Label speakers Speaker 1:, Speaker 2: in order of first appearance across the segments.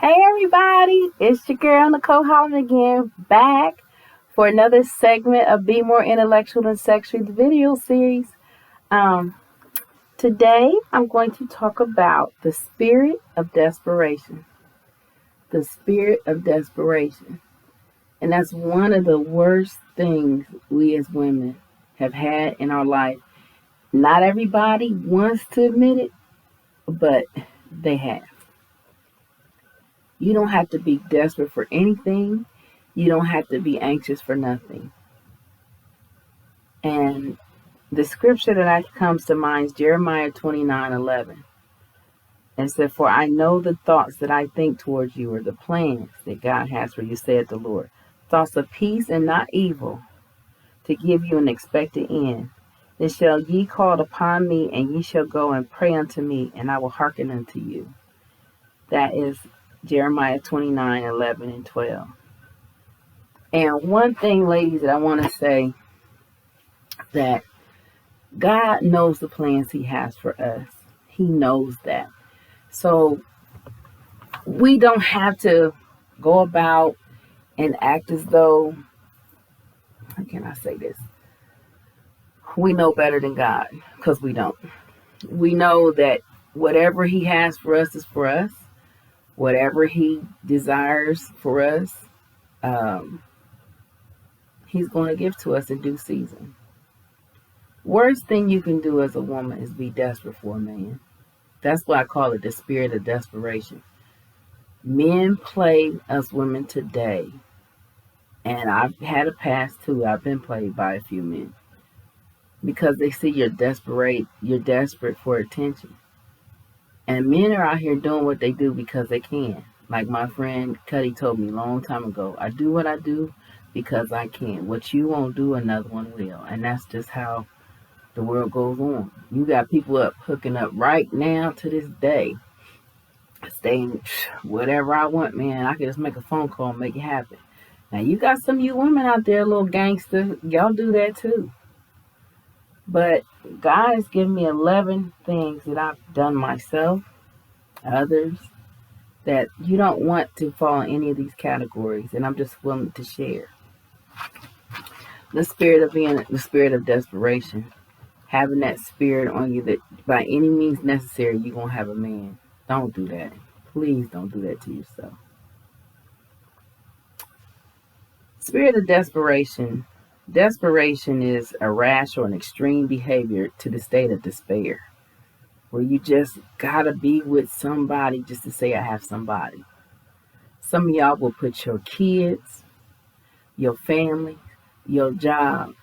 Speaker 1: Hey everybody, it's your girl Nicole Holland again, back for another segment of Be More Intellectual Than Sexual, the video series. Today I'm going to talk about the spirit of desperation. The spirit of desperation. And that's one of the worst things we as women have had in our life. Not everybody wants to admit it, but they have. You don't have to be desperate for anything. You don't have to be anxious for nothing. And the scripture that comes to mind is Jeremiah 29:11. And said, "For I know the thoughts that I think towards you, or the plans that God has for you, saith the Lord. Thoughts of peace and not evil, to give you an expected end. Then shall ye call upon me, and ye shall go and pray unto me, and I will hearken unto you." That is Jeremiah 29:11 and 12. And one thing, ladies, that I want to say, that God knows the plans He has for us. He knows that. So we don't have to go about and act as though, how can I say this? We know better than God, because we don't. We know that whatever He has for us is for us. Whatever He desires for us, He's going to give to us in due season. Worst thing you can do as a woman is be desperate for a man. That's why I call it the spirit of desperation. Men play us women today, and I've had a past too. I've been played by a few men because they see you're desperate for attention. And men are out here doing what they do because they can. Like my friend Cuddy told me a long time ago, I do what I do because I can. What you won't do, another one will. And that's just how the world goes on. You got people hooking up right now to this day, saying whatever I want, man. I can just make a phone call and make it happen. Now you got some of you women out there, little gangster. Y'all do that too. But God has given me 11 things that I've done myself, others, that you don't want to fall in any of these categories, and I'm just willing to share. The spirit of desperation. Having that spirit on you that by any means necessary, you're going to have a man. Don't do that. Please don't do that to yourself. Spirit of desperation. Desperation is a rash or an extreme behavior to the state of despair, where you just got to be with somebody just to say, I have somebody. Some of y'all will put your kids, your family, your jobs,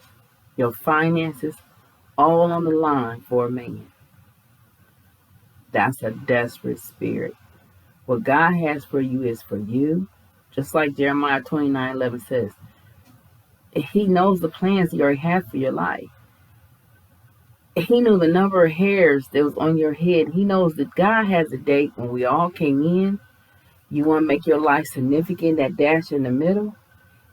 Speaker 1: your finances, all on the line for a man. That's a desperate spirit. What God has for you is for you. Just like Jeremiah 29:11 says, He knows the plans He already has for your life. He knew the number of hairs that was on your head. He knows that God has a date when we all came in. You want to make your life significant, that dash in the middle.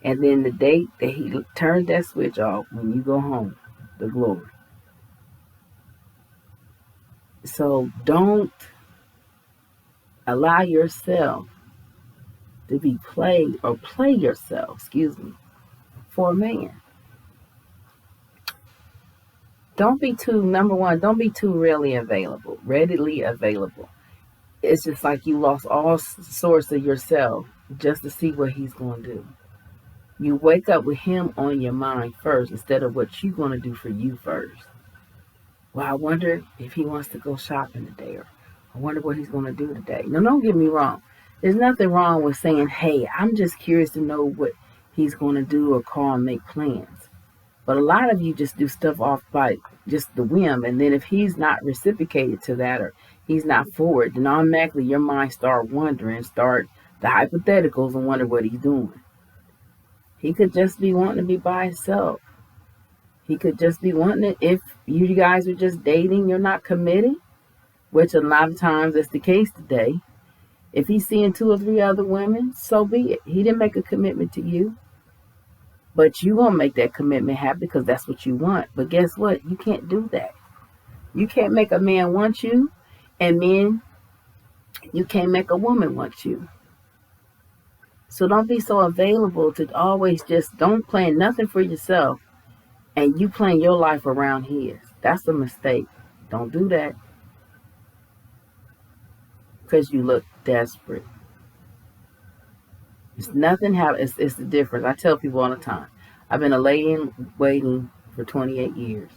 Speaker 1: And then the date that He turned that switch off when you go home, the glory. So don't allow yourself to be played, or play yourself, for a man. Don't be too readily available. It's just like you lost all source of yourself just to see what He's going to do. You wake up with Him on your mind first instead of what you're going to do for you first. Well, I wonder if He wants to go shopping today, or I wonder what He's going to do today. No, don't get me wrong. There's nothing wrong with saying, hey, I'm just curious to know what He's going to do, or call and make plans. But a lot of you just do stuff off by just the whim. And then if He's not reciprocated to that, or He's not forward, then automatically your mind start the hypotheticals, and wonder what He's doing. He could just be wanting to be by Himself. He could just be wanting it. If you guys are just dating, you're not committed, which a lot of times is the case today. If He's seeing 2 or 3 other women, so be it. He didn't make a commitment to you. But you won't make that commitment happen because that's what you want. But guess what? You can't do that. You can't make a man want you, and men, you can't make a woman want you. So don't be so available to always just don't plan nothing for yourself and you plan your life around his. That's a mistake. Don't do that because you look desperate. It's nothing how it's the difference. I tell people all the time. I've been a lady in waiting for 28 years.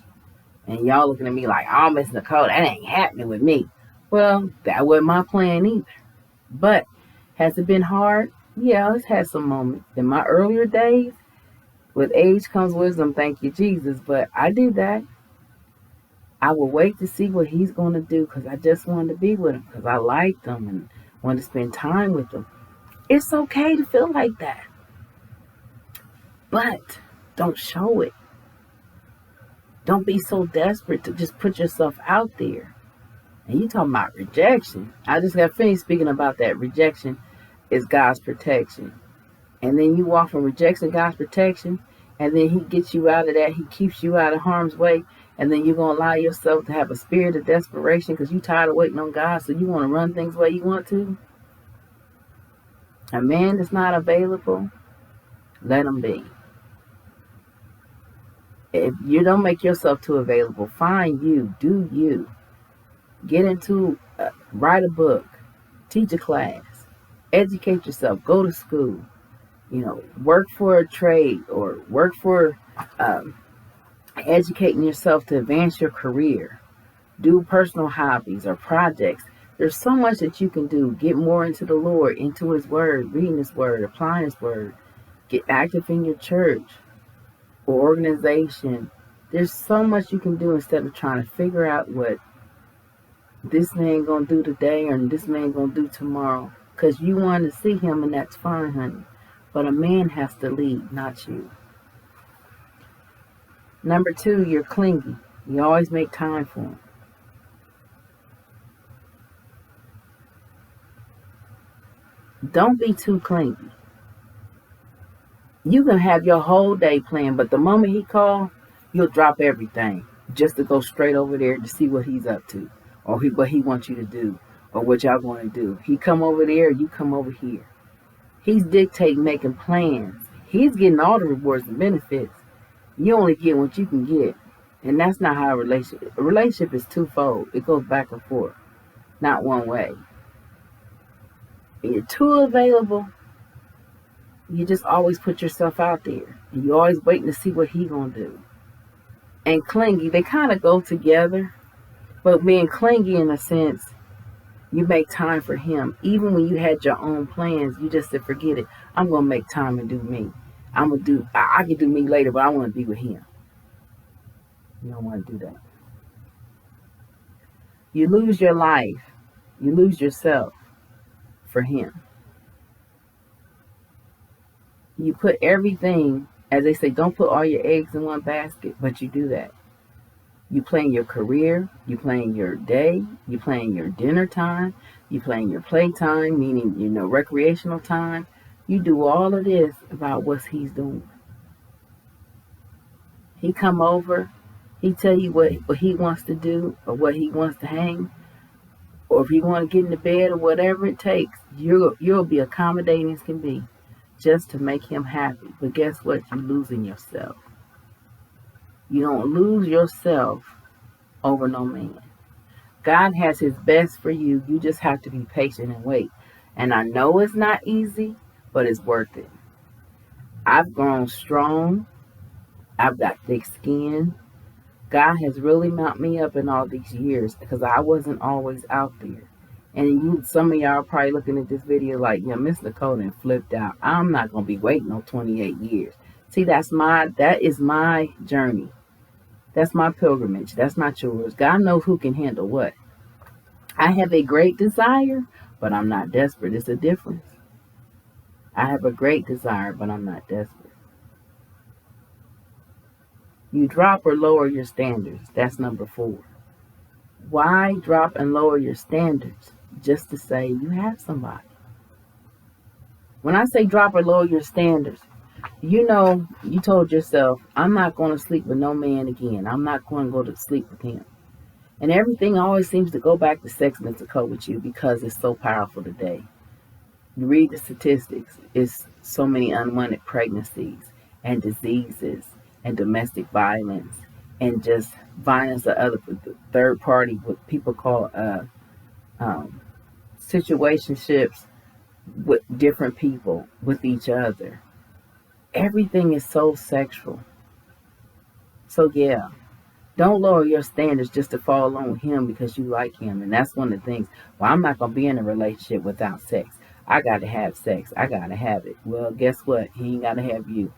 Speaker 1: And y'all looking at me like, oh, Miss Nicole, that ain't happening with me. Well, that wasn't my plan either. But has it been hard? Yeah, it's had some moments. In my earlier days, with age comes wisdom, thank you, Jesus. But I did that. I would wait to see what he's going to do because I just wanted to be with him because I liked him and wanted to spend time with him. It's okay to feel like that. But don't show it. Don't be so desperate to just put yourself out there. And you talking about rejection. I just got finished speaking about that. Rejection is God's protection. And then you walk from rejection, God's protection, and then he gets you out of that. He keeps you out of harm's way. And then you're going to allow yourself to have a spirit of desperation because you're tired of waiting on God. So you want to run things the way you want to. A man that's not available, let him be. If you don't make yourself too available, find you, do you. Get into, write a book, teach a class, educate yourself, go to school, work for a trade or work for educating yourself to advance your career, do personal hobbies or projects. There's so much that you can do. Get more into the Lord, into his word, reading his word, applying his word, get active in your church or organization. There's so much you can do instead of trying to figure out what this man gonna do today or this man gonna do tomorrow. Because you want to see him and that's fine, honey. But a man has to lead, not you. Number 2, you're clingy. You always make time for him. Don't be too clingy. You can have your whole day planned, but the moment he calls, you'll drop everything just to go straight over there to see what he's up to or what he wants you to do or what y'all going to do. He come over there, you come over here. He's dictating, making plans. He's getting all the rewards and benefits. You only get what you can get. And that's not how a relationship is twofold. It goes back and forth, not one way. When you're too available, you just always put yourself out there. And you're always waiting to see what he's going to do. And clingy, they kind of go together. But being clingy in a sense, you make time for him. Even when you had your own plans, you just said, forget it. I'm going to make time and do me. I can do me later, but I want to be with him. You don't want to do that. You lose your life. You lose yourself for him. You put everything, as they say, don't put all your eggs in one basket, but you do that. You plan your career, you plan your day, you plan your dinner time, you plan your playtime, meaning, recreational time. You do all of this about what he's doing. He come over, he tell you what he wants to do or what he wants to hang, or if he want to get in the bed or whatever it takes, you'll be accommodating as can be just to make him happy. But guess what? You're losing yourself. You don't lose yourself over no man. God has his best for you. You just have to be patient and wait. And I know it's not easy, but it's worth it. I've grown strong. I've got thick skin. God has really mounted me up in all these years because I wasn't always out there. And some of y'all are probably looking at this video like, Miss Nicole done flipped out. I'm not going to be waiting on 28 years. See, that is my journey. That's my pilgrimage. That's not yours. God knows who can handle what. I have a great desire, but I'm not desperate. It's a difference. I have a great desire, but I'm not desperate. You drop or lower your standards. That's number 4. Why drop and lower your standards? Just to say you have somebody. When I say drop or lower your standards, you told yourself, I'm not going to sleep with no man again. I'm not going to go to sleep with him. And everything always seems to go back to sex and to go with you because it's so powerful today. You read the statistics. It's so many unwanted pregnancies and diseases and domestic violence and just violence of other third party, what people call um, situationships with different people, with each other. Everything is so sexual. So yeah, don't lower your standards just to fall along with him because you like him. And that's one of the things. Well, I'm not going to be in a relationship without sex. I got to have sex. I got to have it. Well, guess what? He ain't got to have you.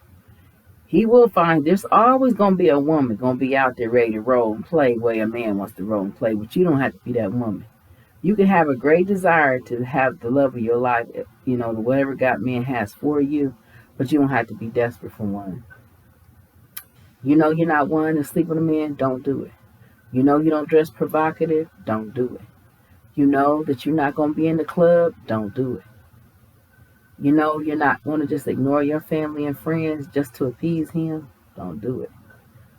Speaker 1: He will find there's always going to be a woman going to be out there ready to roll and play where a man wants to roll and play, but you don't have to be that woman. You can have a great desire to have the love of your life, whatever God man has for you, but you don't have to be desperate for one. You know you're not one to sleep with a man, don't do it. You know you don't dress provocative, don't do it. You know that you're not going to be in the club, don't do it. You know you're not going to just ignore your family and friends just to appease him, don't do it.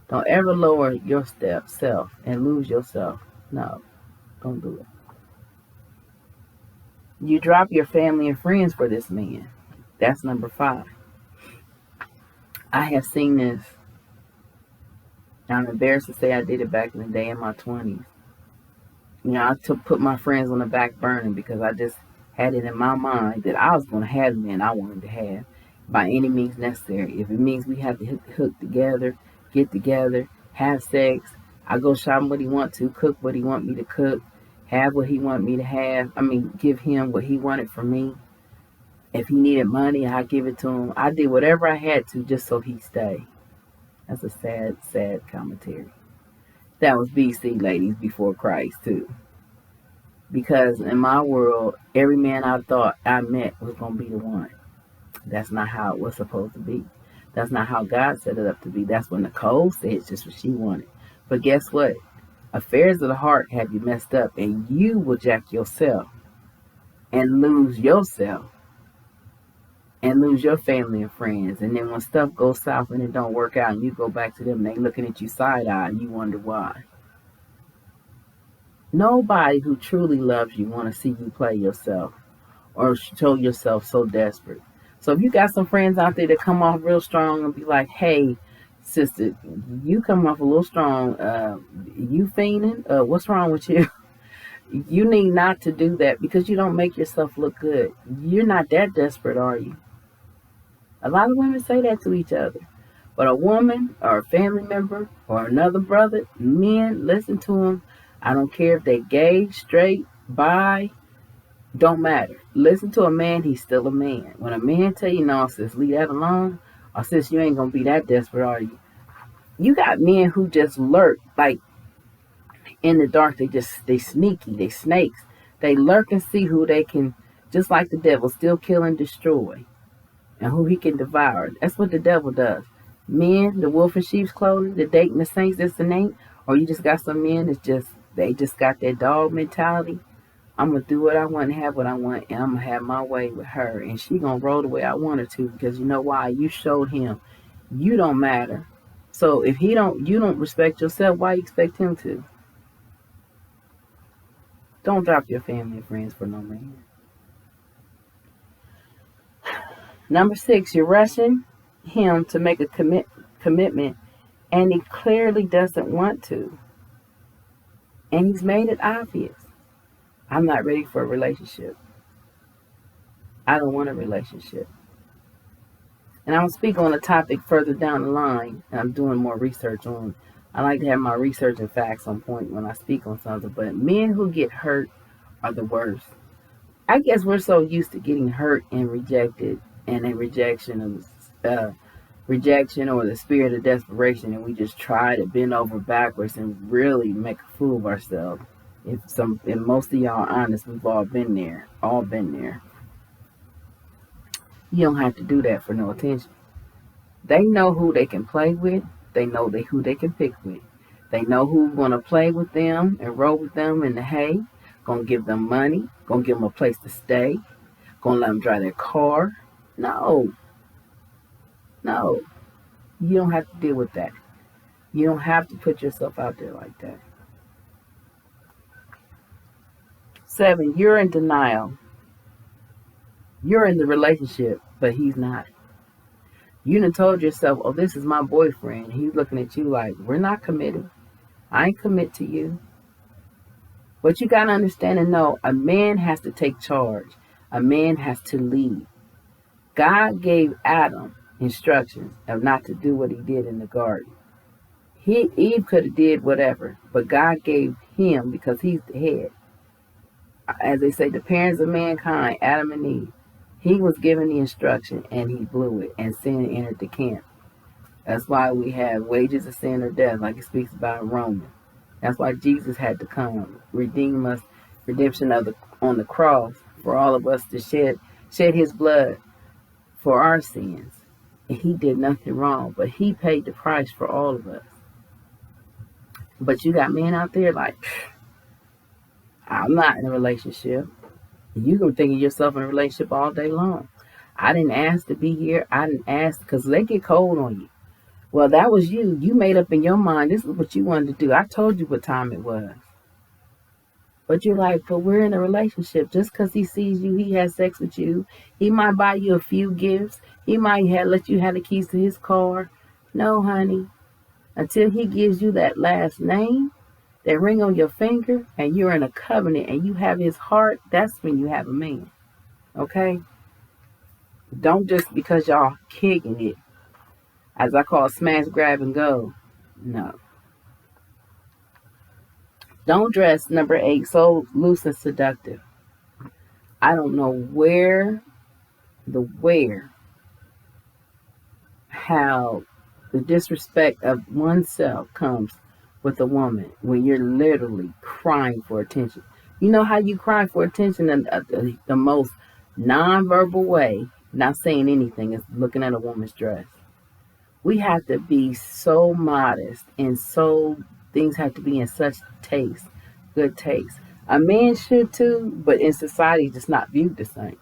Speaker 1: Don't ever lower your self and lose yourself. No, don't do it. You drop your family and friends for this man. That's number 5. I have seen this. I'm embarrassed to say I did it back in the day in my 20s. I put my friends on the back burner because I just had it in my mind that I was going to have the man I wanted to have by any means necessary. If it means we have to hook together, get together, have sex, I go shopping what he want to, cook what he want me to cook, have what he want me to have. Give him what he wanted from me. If he needed money, I give it to him. I did whatever I had to just so he'd stay. That's a sad, sad commentary. That was BC, ladies, before Christ, too. Because in my world, every man I thought I met was going to be the one. That's not how it was supposed to be. That's not how God set it up to be. That's what Nicole said, it's just what she wanted. But guess what? Affairs of the heart have you messed up, and you will jack yourself and lose yourself and lose your family and friends. And then when stuff goes south and it don't work out and you go back to them and they looking at you side-eye and you wonder why. Nobody who truly loves you want to see you play yourself or show yourself so desperate. So if you got some friends out there that come off real strong and be like, hey, sister, you come off a little strong, you fiending? What's wrong with you? You need not to do that because you don't make yourself look good. You're not that desperate, are you? A lot of women say that to each other. But a woman or a family member or another brother, men, listen to them. I don't care if they gay, straight, bi, don't matter. Listen to a man, he's still a man. When a man tell you, no, sis, leave that alone, or sis, you ain't going to be that desperate, are you? You got men who just lurk, like in the dark, they sneaky, they snakes. They lurk and see who they can, just like the devil, still kill and destroy. And who he can devour. That's what the devil does. Men, the wolf in sheep's clothing, the dating the saints that's innate, or you just got some men that's they just got that dog mentality. I'm going to do what I want and have what I want, and I'm going to have my way with her, and she going to roll the way I want her to, because you know why? You showed him you don't matter. So if you don't respect yourself, why you expect him to? Don't drop your family and friends for no man. Number 6, you're rushing him to make a commitment, and he clearly doesn't want to. And he's made it obvious. I'm not ready for a relationship. I don't want a relationship. And I'm going to speak on a topic further down the line, and I'm doing more research on. I like to have my research and facts on point when I speak on something, but men who get hurt are the worst. I guess we're so used to getting hurt and rejected, and a rejection or the spirit of desperation, and we just try to bend over backwards and really make a fool of ourselves. If most of y'all are honest, we've all been there. You don't have to do that for no attention. They know who they can play with. They know who they can pick with. They know who's going to play with them and roll with them in the hay. Going to give them money. Going to give them a place to stay. Going to let them drive their car. No. You don't have to deal with that. You don't have to put yourself out there like that. 7, you're in denial. You're in the relationship, but he's not. You done told yourself, oh, this is my boyfriend. He's looking at you like, we're not committed. I ain't commit to you. But you got to understand and know a man has to take charge. A man has to lead. God gave Adam instructions of not to do what he did in the garden. Eve could have did whatever, but God gave him, because he's the head. As they say, the parents of mankind, Adam and Eve, he was given the instruction and he blew it, and sin entered the camp. That's why we have wages of sin or death, like it speaks about in Romans. That's why Jesus had to come, redeem us, redemption on the cross for all of us to shed his blood for our sins. And he did nothing wrong, but he paid the price for all of us. But you got men out there like, I'm not in a relationship. You can think of yourself in a relationship all day long. I didn't ask to be here. I didn't ask, because they get cold on you. Well, that was you. You made up in your mind, this is what you wanted to do. I told you what time it was. But you're like, but we're in a relationship. Just because he sees you, he has sex with you. He might buy you a few gifts. He might let you have the keys to his car. No, honey. Until he gives you that last name, that ring on your finger, and you're in a covenant and you have his heart, that's when you have a man. Okay? Don't just because y'all kicking it, as I call smash, grab, and go. No. Don't dress, number 8, so loose and seductive. I don't know how the disrespect of oneself comes with a woman when you're literally crying for attention. You know how you cry for attention in the most nonverbal way, not saying anything, is looking at a woman's dress. We have to be so modest, and things have to be in such taste, good taste. A man should too, but in society it's just not viewed the same.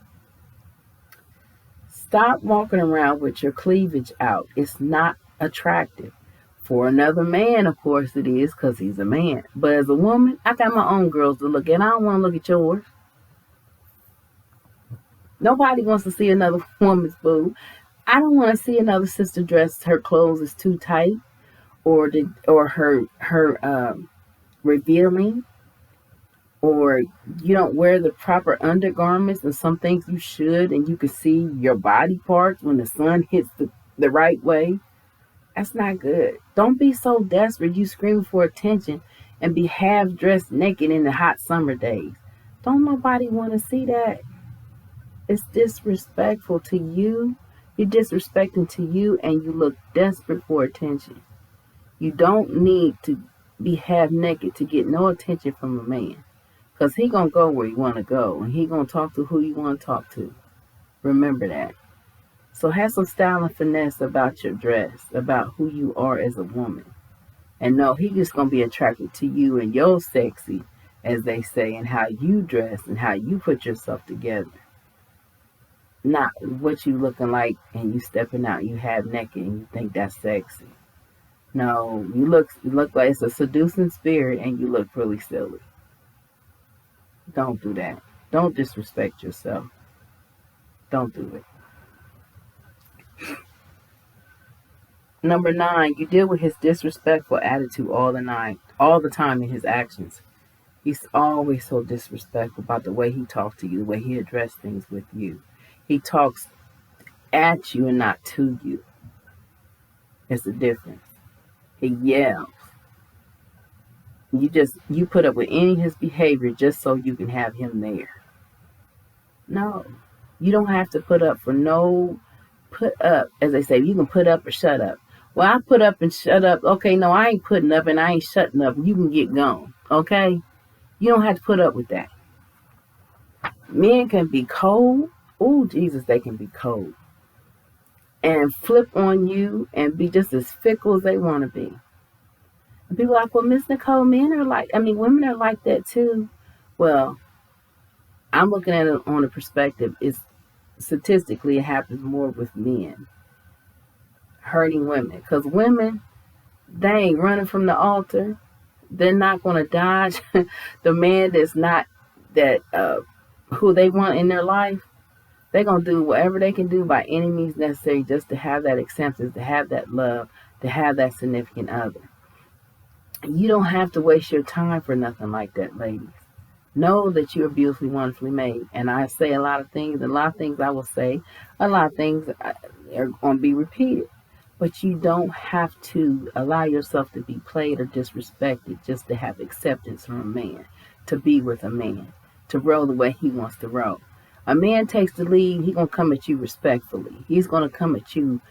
Speaker 1: Stop walking around with your cleavage out. It's not attractive. For another man, of course it is, because he's a man. But as a woman, I got my own girls to look at. I don't want to look at yours. Nobody wants to see another woman's boob. I don't want to see another sister dressed, her clothes is too tight, or her revealing, or you don't wear the proper undergarments, and some things you should, and you can see your body parts when the sun hits the right way. That's not good. Don't be so desperate you screaming for attention and be half dressed naked in the hot summer days. Don't nobody want to see that. It's disrespectful to you. You're disrespecting to you, and you look desperate for attention. You don't need to be half naked to get no attention from a man, because he going to go where you want to go, and he going to talk to who you want to talk to. Remember that. So have some style and finesse about your dress, about who you are as a woman. And no, he just going to be attracted to you and your sexy, as they say, and how you dress and how you put yourself together. Not what you looking like and you stepping out, you half naked and you think that's sexy. No, you look like it's a seducing spirit and you look really silly. Don't do that. Don't disrespect yourself. Don't do it. Number 9, you deal with his disrespectful attitude all the time in his actions. He's always so disrespectful about the way he talks to you, the way he addresses things with you. He talks at you and not to you. It's the difference. He yells. You put up with any of his behavior just so you can have him there. No. You don't have to put up, as they say, you can put up or shut up. Well, I put up and shut up. Okay, no, I ain't putting up and I ain't shutting up. You can get gone. Okay? You don't have to put up with that. Men can be cold. Oh, Jesus, they can be cold. And flip on you and be just as fickle as they want to be. And people are like, well, Miss Nicole, women are like that too. Well, I'm looking at it on a perspective. Statistically, it happens more with men hurting women. Because women, they ain't running from the altar. They're not going to dodge the man that's not who they want in their life. They're going to do whatever they can do by any means necessary just to have that acceptance, to have that love, to have that significant other. You don't have to waste your time for nothing like that, ladies. Know that you're beautifully, wonderfully made. And I say a lot of things I will say, a lot of things are going to be repeated. But you don't have to allow yourself to be played or disrespected just to have acceptance from a man, to be with a man, to roll the way he wants to roll. A man takes the lead, he's going to come at you respectfully. He's going to come at you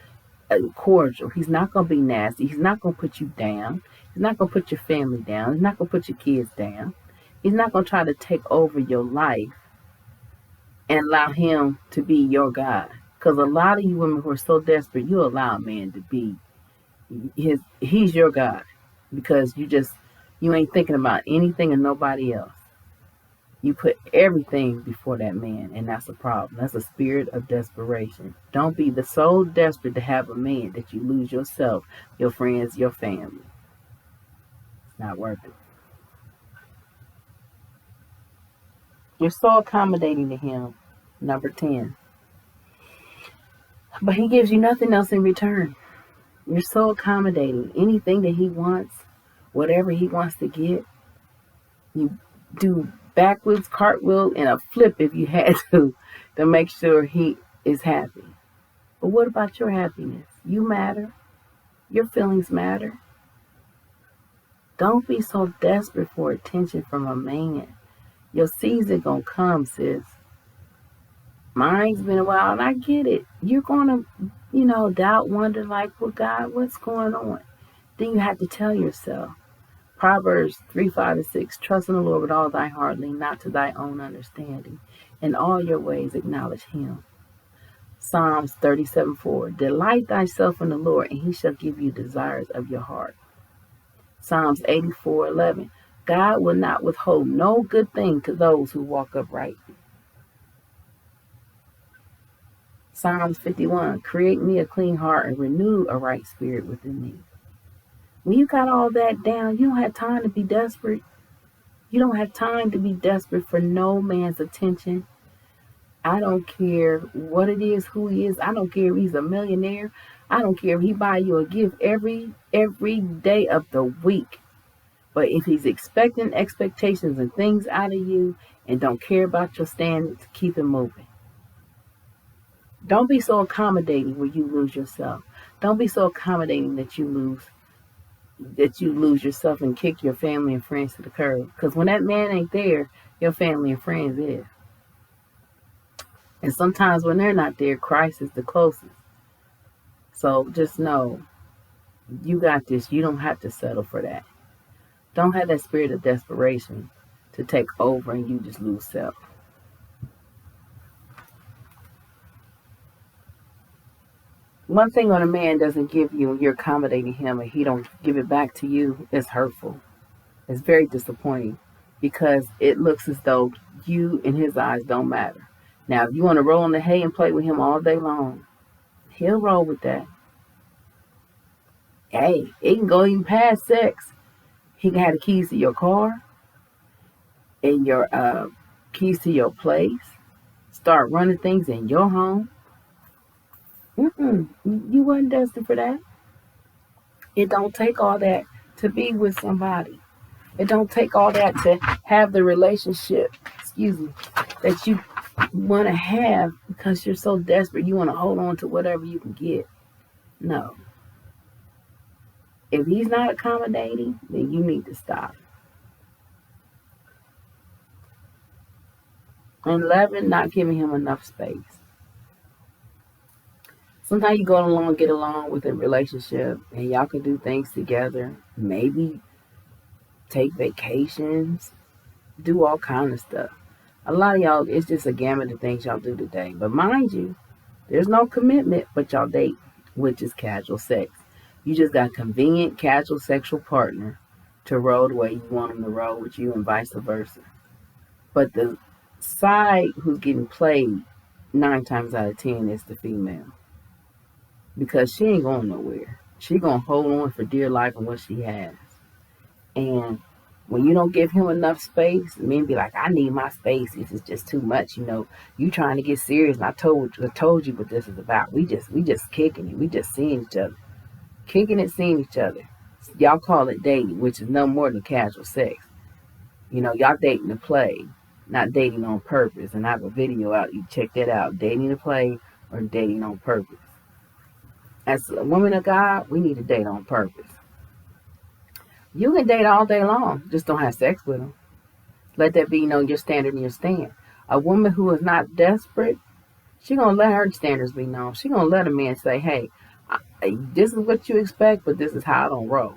Speaker 1: cordial. He's not going to be nasty. He's not going to put you down. He's not going to put your family down. He's not going to put your kids down. He's not going to try to take over your life and allow him to be your God. Because a lot of you women who are so desperate, you allow a man to be he's your God. Because you ain't thinking about anything and nobody else. You put everything before that man, and that's a problem. That's a spirit of desperation. Don't be so desperate to have a man that you lose yourself, your friends, your family. It's not worth it. You're so accommodating to him, number 10. But he gives you nothing else in return. You're so accommodating. Anything that he wants, whatever he wants to get, you do backwards, cartwheel, and a flip if you had to make sure he is happy. But what about your happiness? You matter. Your feelings matter. Don't be so desperate for attention from a man. Your season gonna come, sis. Mine's been a while, and I get it. You're gonna, doubt, wonder, like, well, God, what's going on? Then you have to tell yourself. Proverbs 3:5-6, trust in the Lord with all thy heart, lean not to thy own understanding. In all your ways acknowledge him. Psalms 37:4, delight thyself in the Lord, and he shall give you desires of your heart. Psalms 84:11, God will not withhold no good thing to those who walk uprightly. Psalms 51, create me a clean heart and renew a right spirit within me. When you got all that down, you don't have time to be desperate. You don't have time to be desperate for no man's attention. I don't care what it is, who he is. I don't care if he's a millionaire. I don't care if he buy you a gift every day of the week. But if he's expecting expectations and things out of you and don't care about your standards, keep it moving. Don't be so accommodating where you lose yourself. Don't be so accommodating that you lose yourself and kick your family and friends to the curb. Because when that man ain't there, your family and friends is. And sometimes when they're not there, Christ is the closest. So just know, you got this. You don't have to settle for that. Don't have that spirit of desperation to take over and you just lose self. One thing when a man doesn't give you and you're accommodating him and he don't give it back to you is hurtful. It's very disappointing because it looks as though you in his eyes don't matter. Now, if you want to roll in the hay and play with him all day long, he'll roll with that. Hey, it can go even past sex. He can have the keys to your car and your keys to your place. Start running things in your home. You wasn't destined for that. It don't take all that to be with somebody. It don't take all that to have the relationship, that you want to have because you're so desperate. You want to hold on to whatever you can get. No. If he's not accommodating, then you need to stop. And 11, not giving him enough space. Sometimes you go along, get along with a relationship, and y'all can do things together. Maybe take vacations, do all kind of stuff. A lot of y'all, it's just a gamut of things y'all do today. But mind you, there's no commitment, but y'all date, which is casual sex. You just got a convenient, casual sexual partner to roll the way you want them to roll with you and vice versa. But the side who's getting played 9 times out of 10 is the female. Because she ain't going nowhere. She going to hold on for dear life on what she has. And When you don't give him enough space, men be like, I need my space. This is just too much. You trying to get serious, and I told you what this is about. We just kicking it. We just seeing each other. Kicking it, seeing each other. Y'all call it dating, which is no more than casual sex. Y'all dating to play, not dating on purpose. And I have a video out. You check that out. Dating to play or dating on purpose. As a woman of God, we need to date on purpose. You can date all day long, just don't have sex with them. Let that be, your standard and your stand. A woman who is not desperate, she gonna let her standards be known. She gonna let a man say, hey, this is what you expect, but this is how I don't roll.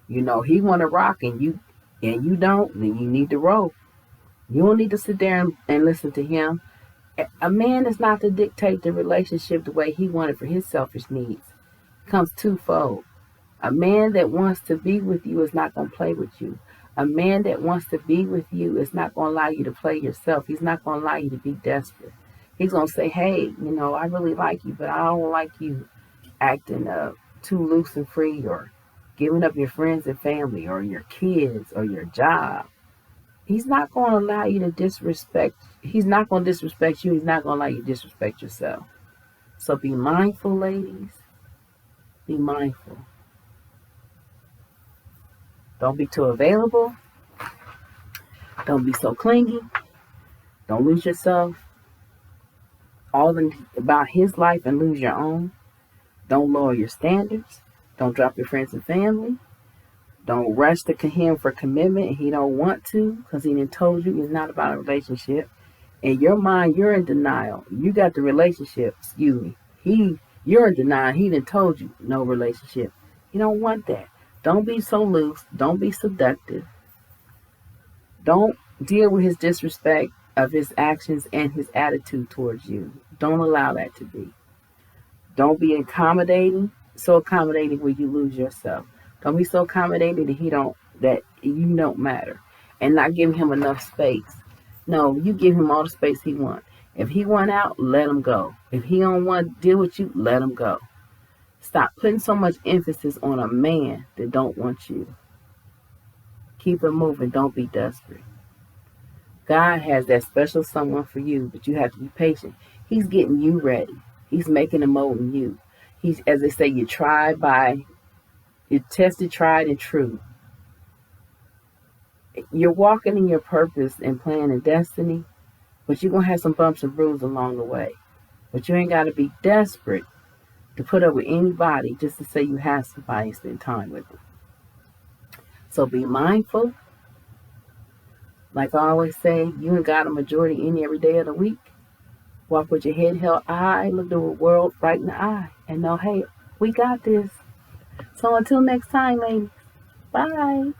Speaker 1: He want to rock and you don't, then you need to roll. You don't need to sit there and listen to him. A man is not to dictate the relationship the way he wanted for his selfish needs. It comes twofold. A man that wants to be with you is not going to play with you. A man that wants to be with you is not going to allow you to play yourself. He's not going to allow you to be desperate. He's going to say, hey, I really like you, but I don't like you acting too loose and free, or giving up your friends and family or your kids or your job. He's not going to allow you to disrespect. He's not going to disrespect you. He's not going to allow you to disrespect yourself. So be mindful, ladies. Be mindful. Don't be too available. Don't be so clingy. Don't lose yourself all about his life and lose your own. Don't lower your standards. Don't drop your friends and family. Don't rush to him for commitment. He don't want to because he done told you it's not about a relationship. In your mind, you're in denial. You got the relationship. Excuse me. You're in denial. He done told you no relationship. He don't want that. Don't be so loose. Don't be seductive. Don't deal with his disrespect of his actions and his attitude towards you. Don't allow that to be. Don't be accommodating, so accommodating where you lose yourself. Don't be so accommodating that you don't matter, and not giving him enough space. No, you give him all the space he wants. If he want out, let him go. If he don't want to deal with you, let him go. Stop putting so much emphasis on a man that don't want you. Keep it moving. Don't be desperate. God has that special someone for you, but you have to be patient. He's getting you ready. He's making a mold in you. He's, as they say, you're tested, tried, and true. You're walking in your purpose and plan and destiny, but you're going to have some bumps and bruises along the way. But you ain't got to be desperate to put up with anybody just to say you have somebody and spend time with them. So be mindful. Like I always say, you ain't got a majority any every day of the week. Walk with your head held high, look the world right in the eye, and know, hey, we got this. So until next time, ladies, bye.